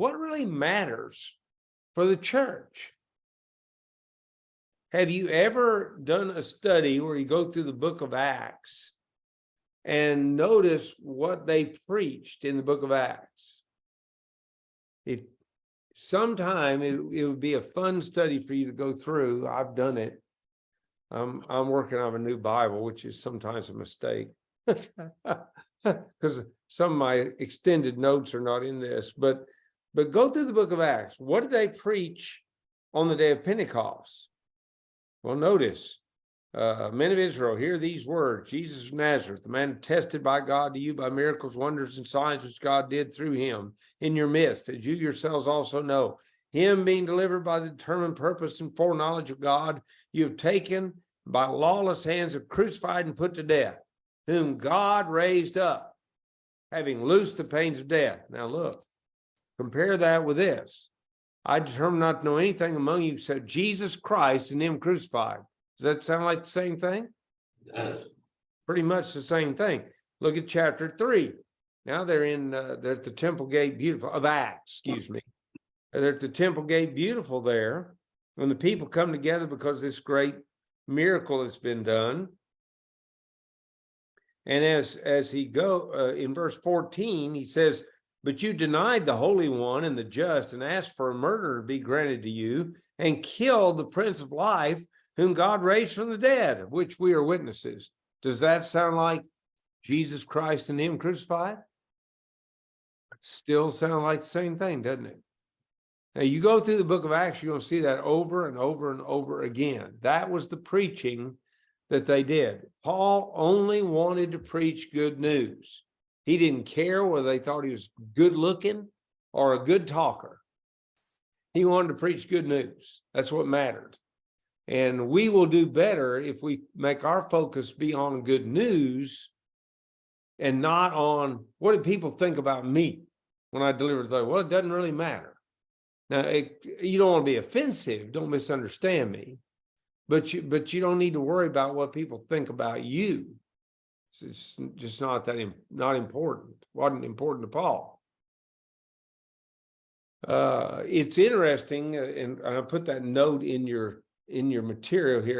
what really matters for the church. Have you ever done a study where you go through the book of Acts and notice what they preached in the book of Acts? Sometime it would be a fun study for you to go through. I've done it. I'm working on a new Bible, which is sometimes a mistake because some of my extended notes are not in this, but go through the book of Acts. What did they preach on the day of Pentecost? Well, notice, men of Israel, hear these words: Jesus of Nazareth, the man tested by God to you by miracles, wonders, and signs which God did through him in your midst, as you yourselves also know. Him being delivered by the determined purpose and foreknowledge of God, you have taken by lawless hands, have crucified and put to death, whom God raised up, having loosed the pains of death. Now look, compare that with this. I determined not to know anything among you except Jesus Christ and him crucified. Does that sound like the same thing? It does. Pretty much the same thing. Look at chapter 3. Now they're at the Temple Gate Beautiful of Acts, excuse me. They're at the Temple Gate Beautiful there. When the people come together because of this great miracle that's been done. And as he in verse 14, he says, but you denied the Holy One and the just, and asked for a murderer to be granted to you, and killed the Prince of Life, whom God raised from the dead, of which we are witnesses. Does that sound like Jesus Christ and him crucified? Still sound like the same thing, doesn't it? Now, you go through the book of Acts, you're going to see that over and over and over again. That was the preaching that they did. Paul only wanted to preach good news. He didn't care whether they thought he was good looking or a good talker. He wanted to preach good news. That's what mattered. And we will do better if we make our focus be on good news and not on what do people think about me when I deliver the word. Well, it doesn't really matter. Now, you don't want to be offensive. Don't misunderstand me. But you don't need to worry about what people think about you. It's just not important. Wasn't important to Paul. It's interesting, and I put that note in your material here.